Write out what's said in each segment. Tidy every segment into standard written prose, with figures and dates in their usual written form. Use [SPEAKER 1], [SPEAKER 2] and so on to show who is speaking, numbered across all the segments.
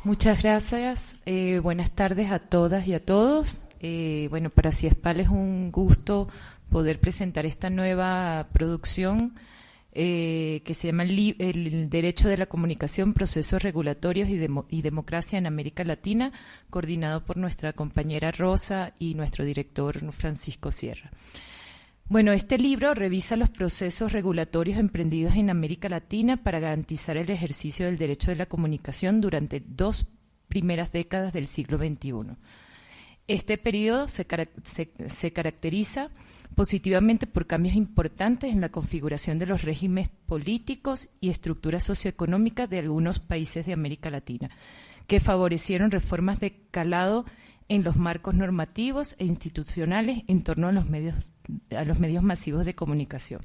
[SPEAKER 1] Muchas gracias. Buenas tardes a todas y a todos. Bueno, para CIESPAL es un gusto poder presentar esta nueva producción que se llama el Derecho de la Comunicación, Procesos Regulatorios y Democracia en América Latina, coordinado por nuestra compañera Rosa y nuestro director Francisco Sierra. Bueno, este libro revisa los procesos regulatorios emprendidos en América Latina para garantizar el ejercicio del derecho de la comunicación durante 2 primeras décadas del siglo XXI. Este periodo se caracteriza positivamente por cambios importantes en la configuración de los regímenes políticos y estructuras socioeconómicas de algunos países de América Latina, que favorecieron reformas de calado en los marcos normativos e institucionales en torno a los medios masivos de comunicación,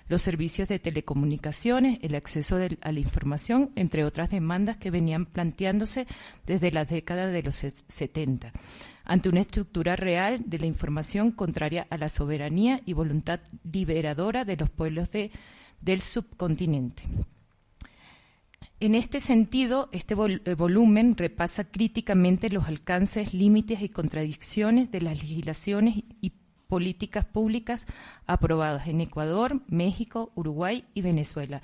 [SPEAKER 1] los servicios de telecomunicaciones, el acceso a la información, entre otras demandas que venían planteándose desde las décadas de los 70, ante una estructura real de la información contraria a la soberanía y voluntad liberadora de los pueblos del subcontinente. En este sentido, este volumen repasa críticamente los alcances, límites y contradicciones de las legislaciones y políticas públicas aprobadas en Ecuador, México, Uruguay y Venezuela,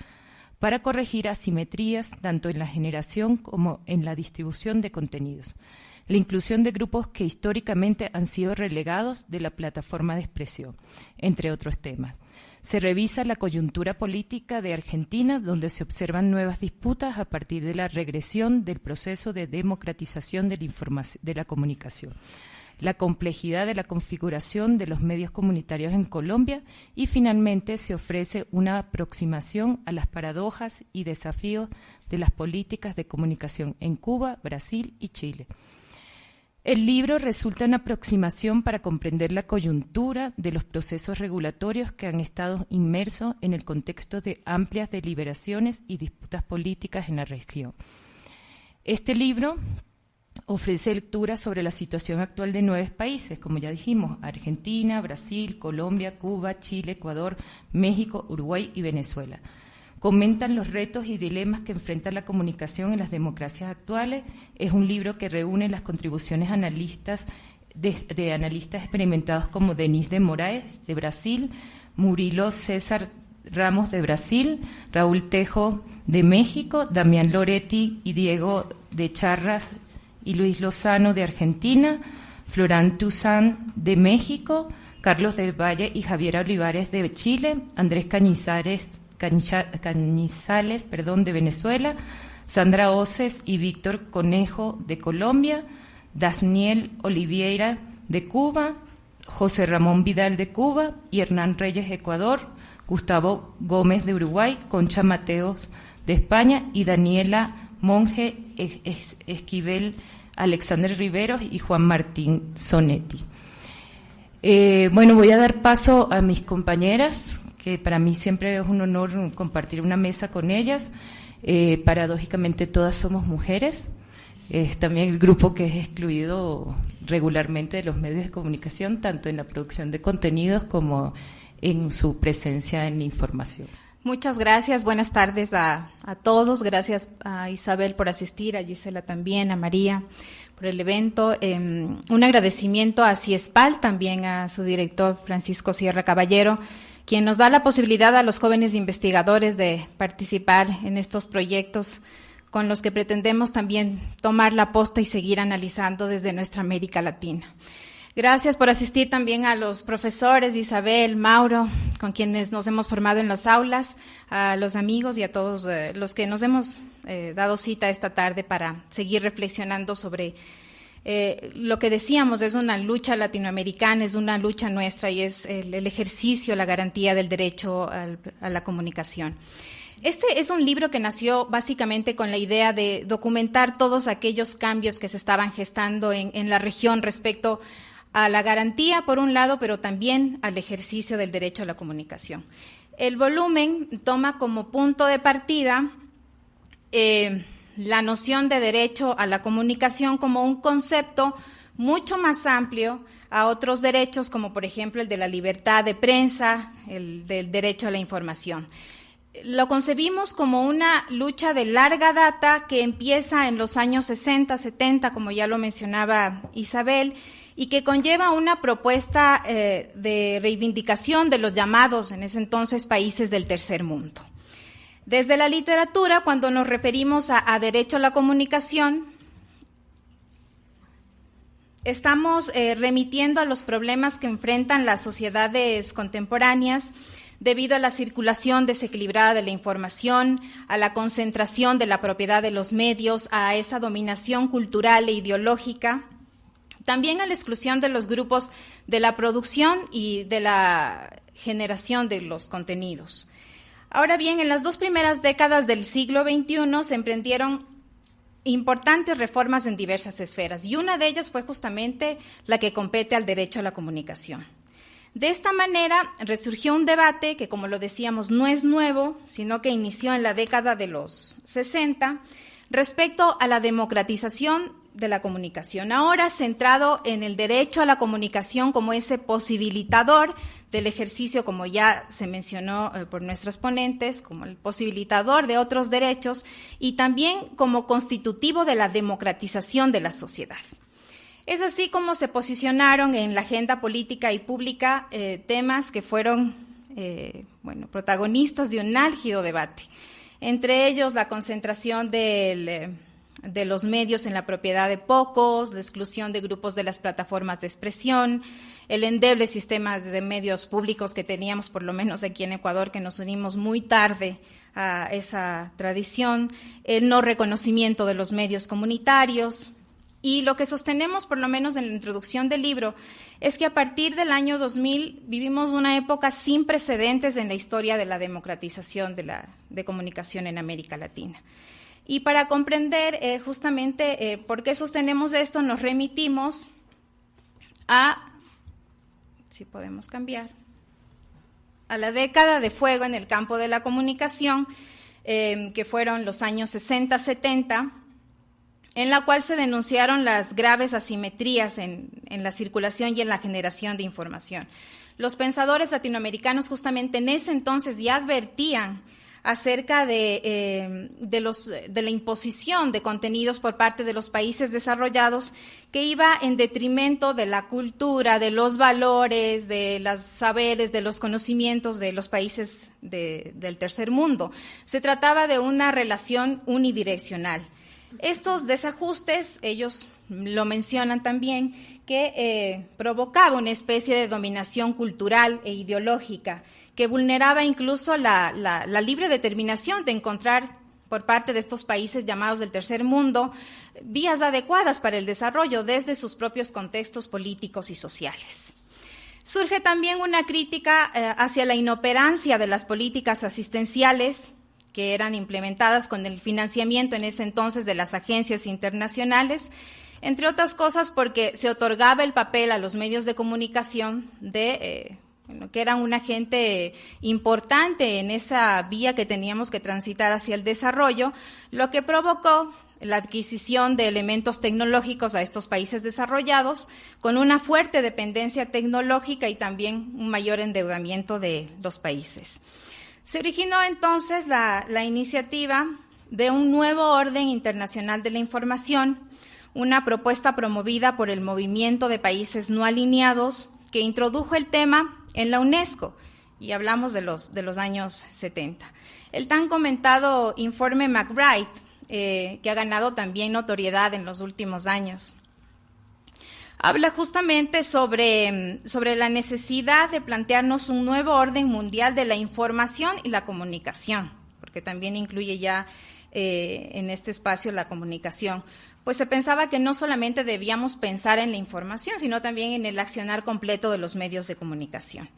[SPEAKER 1] para corregir asimetrías tanto en la generación como en la distribución de contenidos. La inclusión de grupos que históricamente han sido relegados de la plataforma de expresión, entre otros temas. Se revisa la coyuntura política de Argentina, donde se observan nuevas disputas a partir de la regresión del proceso de democratización de la comunicación, la complejidad de la configuración de los medios comunitarios en Colombia y finalmente se ofrece una aproximación a las paradojas y desafíos de las políticas de comunicación en Cuba, Brasil y Chile. El libro resulta una aproximación para comprender la coyuntura de los procesos regulatorios que han estado inmersos en el contexto de amplias deliberaciones y disputas políticas en la región. Este libro ofrece lectura sobre la situación actual de 9 países, como ya dijimos, Argentina, Brasil, Colombia, Cuba, Chile, Ecuador, México, Uruguay y Venezuela. Comentan los retos y dilemas que enfrenta la comunicación en las democracias actuales. Es un libro que reúne las contribuciones de analistas experimentados como Denis de Moraes, de Brasil, Murilo César Ramos, de Brasil, Raúl Tejo, de México, Damián Loretti y Diego de Charras y Luis Lozano, de Argentina, Florán Toussaint, de México, Carlos del Valle y Javier Olivares, de Chile, Andrés Cañizales, de Venezuela, Sandra Oces y Víctor Conejo, de Colombia, Daniel Oliveira, de Cuba, José Ramón Vidal, de Cuba, y Hernán Reyes, de Ecuador, Gustavo Gómez, de Uruguay, Concha Mateos, de España, y Daniela Monge Esquivel, Alexander Riveros y Juan Martín Sonetti. Bueno, voy a dar paso a mis compañeras, que para mí siempre es un honor compartir una mesa con ellas. Paradójicamente todas somos mujeres. Es también el grupo que es excluido regularmente de los medios de comunicación, tanto en la producción de contenidos como en su presencia en información.
[SPEAKER 2] Muchas gracias, buenas tardes a todos. Gracias a Isabel por asistir, a Gisela también, a María por el evento. Un agradecimiento a CIESPAL, también a su director Francisco Sierra Caballero, quien nos da la posibilidad a los jóvenes investigadores de participar en estos proyectos con los que pretendemos también tomar la posta y seguir analizando desde nuestra América Latina. Gracias por asistir también a los profesores Isabel, Mauro, con quienes nos hemos formado en las aulas, a los amigos y a todos los que nos hemos dado cita esta tarde para seguir reflexionando sobre lo que decíamos, es una lucha latinoamericana, es una lucha nuestra y es el ejercicio, la garantía del derecho a la comunicación. Este es un libro que nació básicamente con la idea de documentar todos aquellos cambios que se estaban gestando en la región respecto a la garantía, por un lado, pero también al ejercicio del derecho a la comunicación. El volumen toma como punto de partida la noción de derecho a la comunicación como un concepto mucho más amplio a otros derechos, como por ejemplo el de la libertad de prensa, el del derecho a la información. lo concebimos como una lucha de larga data que empieza en los años 60, 70, como ya lo mencionaba Isabel, y que conlleva una propuesta de reivindicación de los llamados en ese entonces países del tercer mundo. Desde la literatura, cuando nos referimos a derecho a la comunicación, estamos remitiendo a los problemas que enfrentan las sociedades contemporáneas debido a la circulación desequilibrada de la información, a la concentración de la propiedad de los medios, a esa dominación cultural e ideológica, también a la exclusión de los grupos de la producción y de la generación de los contenidos. Ahora bien, en las 2 primeras décadas del siglo XXI se emprendieron importantes reformas en diversas esferas, y una de ellas fue justamente la que compete al derecho a la comunicación. De esta manera resurgió un debate que, como lo decíamos, no es nuevo, sino que inició en la década de los 60, respecto a la democratización de la comunicación, ahora centrado en el derecho a la comunicación como ese posibilitador del ejercicio, como ya se mencionó por nuestras ponentes, como el posibilitador de otros derechos y también como constitutivo de la democratización de la sociedad. Es así como se posicionaron en la agenda política y pública temas que fueron protagonistas de un álgido debate, entre ellos la concentración de los medios en la propiedad de pocos, la exclusión de grupos de las plataformas de expresión, el endeble sistema de medios públicos que teníamos, por lo menos aquí en Ecuador, que nos unimos muy tarde a esa tradición, el no reconocimiento de los medios comunitarios. Y lo que sostenemos, por lo menos en la introducción del libro, es que a partir del año 2000 vivimos una época sin precedentes en la historia de la democratización de comunicación en América Latina. Y para comprender justamente por qué sostenemos esto, nos remitimos a, si podemos cambiar, a la década de fuego en el campo de la comunicación, que fueron los años 60-70, en la cual se denunciaron las graves asimetrías en la circulación y en la generación de información. Los pensadores latinoamericanos justamente en ese entonces ya advertían acerca de la imposición de contenidos por parte de los países desarrollados que iba en detrimento de la cultura, de los valores, de los saberes, de los conocimientos de los países del tercer mundo. Se trataba de una relación unidireccional. Estos desajustes, ellos lo mencionan también, que provocaba una especie de dominación cultural e ideológica que vulneraba incluso la libre determinación de encontrar por parte de estos países llamados del tercer mundo vías adecuadas para el desarrollo desde sus propios contextos políticos y sociales. Surge también una crítica hacia la inoperancia de las políticas asistenciales que eran implementadas con el financiamiento en ese entonces de las agencias internacionales, entre otras cosas porque se otorgaba el papel a los medios de comunicación que eran un agente importante en esa vía que teníamos que transitar hacia el desarrollo, lo que provocó la adquisición de elementos tecnológicos a estos países desarrollados, con una fuerte dependencia tecnológica y también un mayor endeudamiento de los países. Se originó entonces la iniciativa de un nuevo orden internacional de la información, una propuesta promovida por el Movimiento de Países No Alineados, que introdujo el tema en la UNESCO, y hablamos de los años 70. El tan comentado informe McBride, que ha ganado también notoriedad en los últimos años, habla justamente sobre la necesidad de plantearnos un nuevo orden mundial de la información y la comunicación, porque también incluye ya en este espacio la comunicación. Pues se pensaba que no solamente debíamos pensar en la información, sino también en el accionar completo de los medios de comunicación.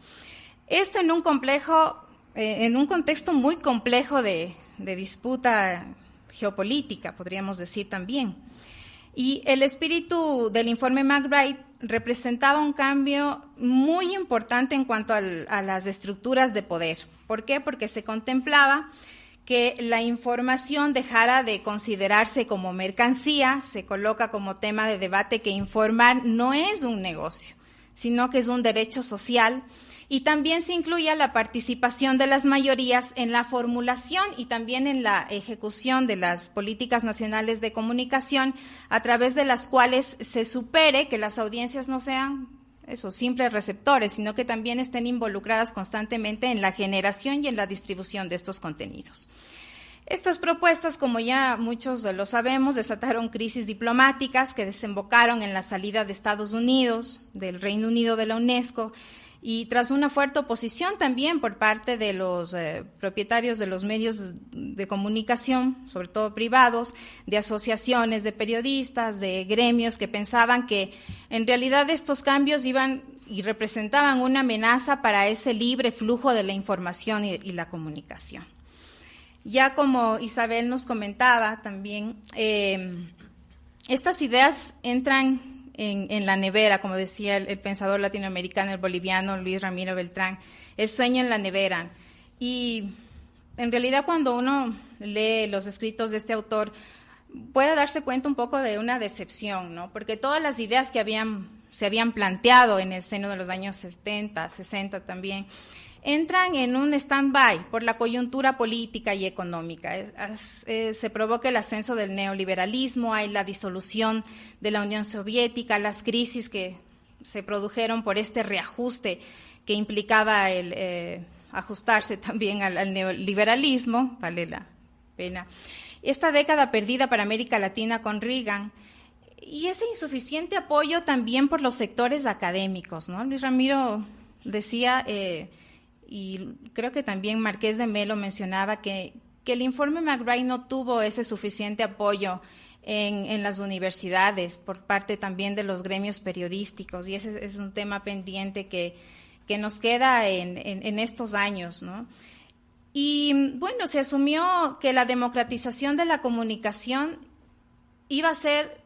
[SPEAKER 2] Esto en un contexto muy complejo de disputa geopolítica, podríamos decir también. Y el espíritu del informe McBride representaba un cambio muy importante en cuanto a las estructuras de poder. ¿Por qué? Porque se contemplaba que la información dejara de considerarse como mercancía, se coloca como tema de debate que informar no es un negocio, sino que es un derecho social y también se incluía la participación de las mayorías en la formulación y también en la ejecución de las políticas nacionales de comunicación, a través de las cuales se supere que las audiencias no sean esos simples receptores, sino que también estén involucradas constantemente en la generación y en la distribución de estos contenidos. Estas propuestas, como ya muchos lo sabemos, desataron crisis diplomáticas que desembocaron en la salida de Estados Unidos, del Reino Unido de la UNESCO, y tras una fuerte oposición también por parte de los propietarios de los medios de comunicación, sobre todo privados, de asociaciones de periodistas, de gremios que pensaban que en realidad estos cambios iban y representaban una amenaza para ese libre flujo de la información y la comunicación. Ya como Isabel nos comentaba también, estas ideas entran en la nevera, como decía el pensador latinoamericano, el boliviano Luis Ramiro Beltrán, el sueño en la nevera. Y en realidad cuando uno lee los escritos de este autor, puede darse cuenta un poco de una decepción, ¿no? Porque todas las ideas que se habían planteado en el seno de los años 70, 60 también, entran en un stand-by por la coyuntura política y económica. Se provoca el ascenso del neoliberalismo, hay la disolución de la Unión Soviética, las crisis que se produjeron por este reajuste que implicaba el ajustarse también al neoliberalismo, vale la pena. Esta década perdida para América Latina con Reagan, y ese insuficiente apoyo también por los sectores académicos, ¿no? Luis Ramiro decía, y creo que también Marqués de Melo mencionaba que el informe McBride no tuvo ese suficiente apoyo en las universidades por parte también de los gremios periodísticos, y ese es un tema pendiente que nos queda en estos años, ¿no? Y bueno, se asumió que la democratización de la comunicación iba a ser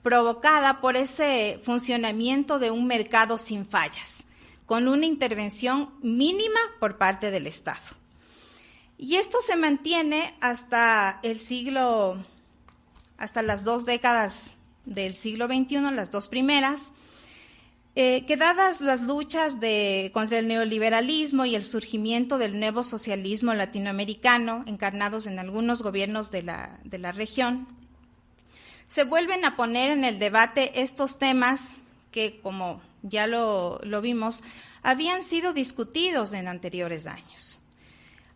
[SPEAKER 2] provocada por ese funcionamiento de un mercado sin fallas, con una intervención mínima por parte del Estado. Y esto se mantiene hasta las 2 décadas del siglo XXI, las 2 primeras, que dadas las luchas contra el neoliberalismo y el surgimiento del nuevo socialismo latinoamericano, encarnados en algunos gobiernos de la región, se vuelven a poner en el debate estos temas que, como ya lo vimos, habían sido discutidos en anteriores años.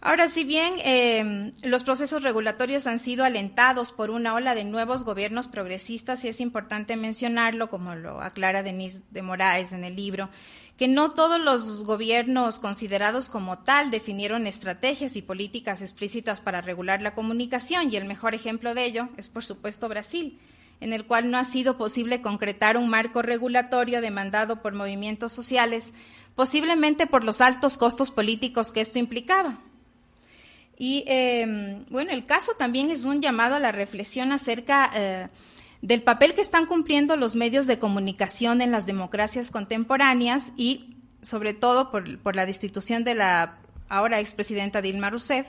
[SPEAKER 2] Ahora, si bien los procesos regulatorios han sido alentados por una ola de nuevos gobiernos progresistas, y es importante mencionarlo, como lo aclara Denise de Moraes en el libro, que no todos los gobiernos considerados como tal definieron estrategias y políticas explícitas para regular la comunicación, y el mejor ejemplo de ello es, por supuesto, Brasil, en el cual no ha sido posible concretar un marco regulatorio demandado por movimientos sociales, posiblemente por los altos costos políticos que esto implicaba. Y bueno, el caso también es un llamado a la reflexión acerca del papel que están cumpliendo los medios de comunicación en las democracias contemporáneas, y sobre todo por la destitución de la ahora expresidenta Dilma Rousseff,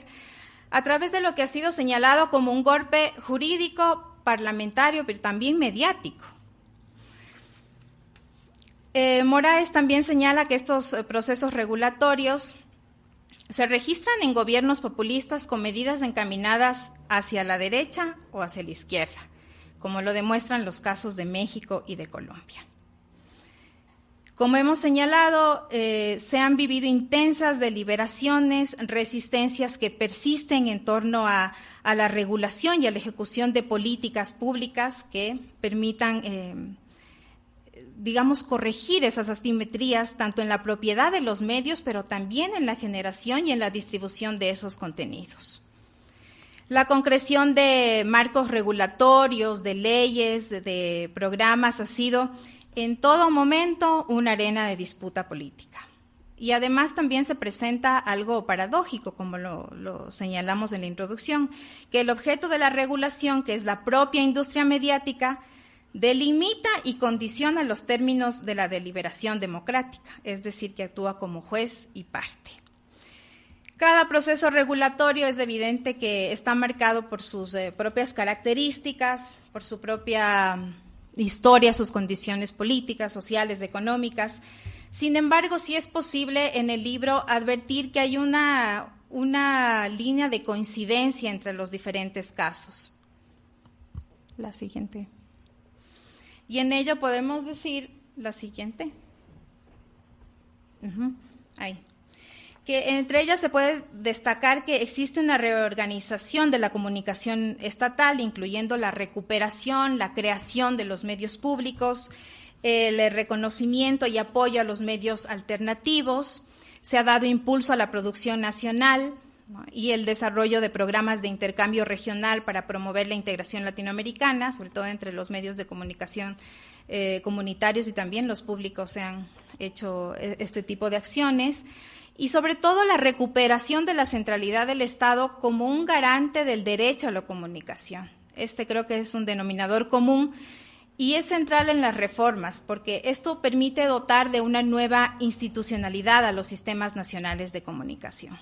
[SPEAKER 2] a través de lo que ha sido señalado como un golpe jurídico, parlamentario, pero también mediático. Moraes también señala que estos procesos regulatorios se registran en gobiernos populistas con medidas encaminadas hacia la derecha o hacia la izquierda, como lo demuestran los casos de México y de Colombia. Como hemos señalado, se han vivido intensas deliberaciones, resistencias que persisten en torno a la regulación y a la ejecución de políticas públicas que permitan, corregir esas asimetrías tanto en la propiedad de los medios, pero también en la generación y en la distribución de esos contenidos. La concreción de marcos regulatorios, de leyes, de programas ha sido en todo momento una arena de disputa política. Y además también se presenta algo paradójico, como lo señalamos en la introducción, que el objeto de la regulación, que es la propia industria mediática, delimita y condiciona los términos de la deliberación democrática, es decir, que actúa como juez y parte. Cada proceso regulatorio es evidente que está marcado por sus propias características, por su propia historia, sus condiciones políticas, sociales, económicas. Sin embargo, sí es posible en el libro advertir que hay una línea de coincidencia entre los diferentes casos. La siguiente. Y en ello podemos decir la siguiente. Ahí. Que entre ellas se puede destacar que existe una reorganización de la comunicación estatal, incluyendo la recuperación, la creación de los medios públicos, el reconocimiento y apoyo a los medios alternativos. Se ha dado impulso a la producción nacional, ¿no?, y el desarrollo de programas de intercambio regional para promover la integración latinoamericana, sobre todo entre los medios de comunicación comunitarios, y también los públicos se han hecho este tipo de acciones. Y sobre todo la recuperación de la centralidad del Estado como un garante del derecho a la comunicación. Este creo que es un denominador común y es central en las reformas, porque esto permite dotar de una nueva institucionalidad a los sistemas nacionales de comunicación.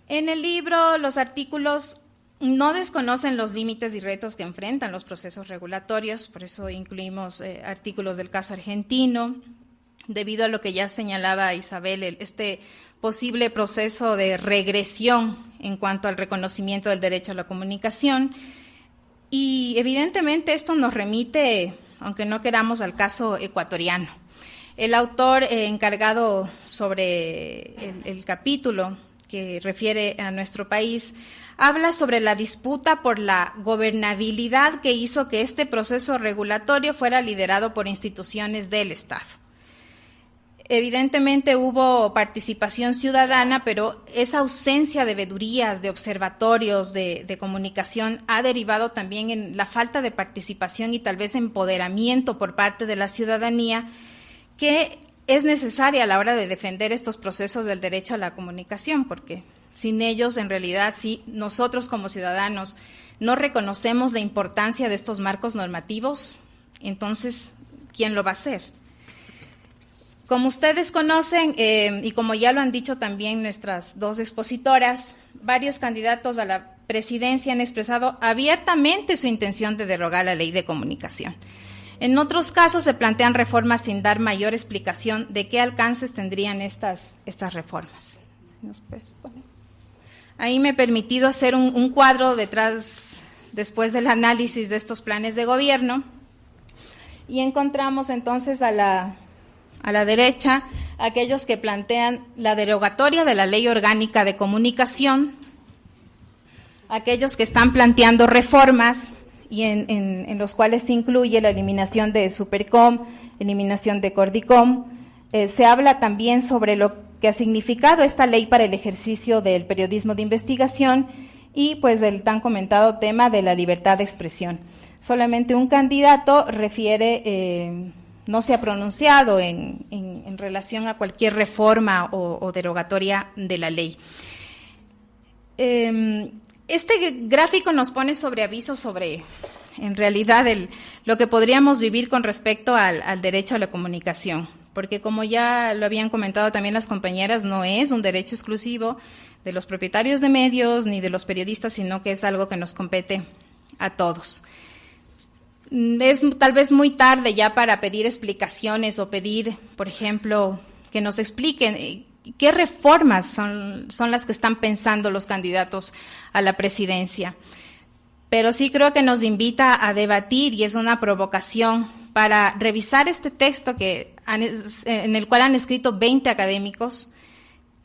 [SPEAKER 2] En el libro, los artículos no desconocen los límites y retos que enfrentan los procesos regulatorios, por eso incluimos artículos del caso argentino, debido a lo que ya señalaba Isabel, este posible proceso de regresión en cuanto al reconocimiento del derecho a la comunicación. Y evidentemente esto nos remite, aunque no queramos, al caso ecuatoriano. El autor encargado sobre el capítulo que refiere a nuestro país habla sobre la disputa por la gobernabilidad que hizo que este proceso regulatorio fuera liderado por instituciones del Estado. Evidentemente hubo participación ciudadana, pero esa ausencia de veedurías, de observatorios, de comunicación ha derivado también en la falta de participación y tal vez empoderamiento por parte de la ciudadanía, que es necesaria a la hora de defender estos procesos del derecho a la comunicación, porque sin ellos, en realidad, si nosotros como ciudadanos no reconocemos la importancia de estos marcos normativos, entonces, ¿quién lo va a hacer? Como ustedes conocen, y como ya lo han dicho también nuestras dos expositoras, varios candidatos a la presidencia han expresado abiertamente su intención de derogar la ley de comunicación. En otros casos se plantean reformas sin dar mayor explicación de qué alcances tendrían estas reformas. Ahí me he permitido hacer un cuadro después del análisis de estos planes de gobierno, y encontramos entonces a la derecha aquellos que plantean la derogatoria de la Ley Orgánica de Comunicación, aquellos que están planteando reformas y en los cuales se incluye la eliminación de Supercom, eliminación de Cordicom. Se habla también sobre lo que ha significado esta ley para el ejercicio del periodismo de investigación y pues el tan comentado tema de la libertad de expresión. Solamente un candidato no se ha pronunciado en relación a cualquier reforma o derogatoria de la ley. Este gráfico nos pone sobre aviso sobre, en realidad, lo que podríamos vivir con respecto al derecho a la comunicación, porque como ya lo habían comentado también las compañeras, no es un derecho exclusivo de los propietarios de medios ni de los periodistas, sino que es algo que nos compete a todos. Es tal vez muy tarde ya para pedir explicaciones o pedir, por ejemplo, que nos expliquen qué reformas son las que están pensando los candidatos a la presidencia. Pero sí creo que nos invita a debatir y es una provocación para revisar este texto en el cual han escrito 20 académicos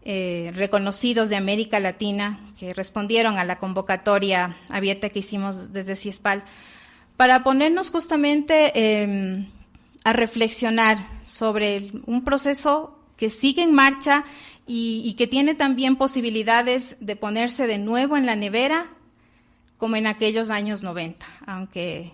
[SPEAKER 2] reconocidos de América Latina que respondieron a la convocatoria abierta que hicimos desde CIESPAL, para ponernos justamente a reflexionar sobre un proceso que sigue en marcha y que tiene también posibilidades de ponerse de nuevo en la nevera como en aquellos años 90, aunque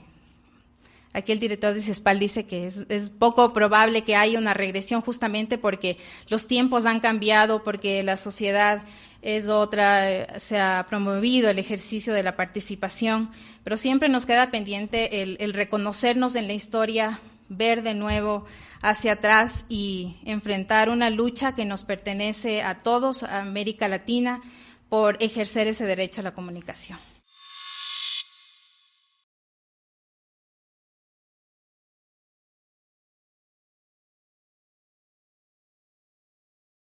[SPEAKER 2] aquí el director de CIESPAL dice que es poco probable que haya una regresión justamente porque los tiempos han cambiado, porque la sociedad es otra, se ha promovido el ejercicio de la participación, pero siempre nos queda pendiente el reconocernos en la historia, ver de nuevo hacia atrás y enfrentar una lucha que nos pertenece a todos, a América Latina, por ejercer ese derecho a la comunicación.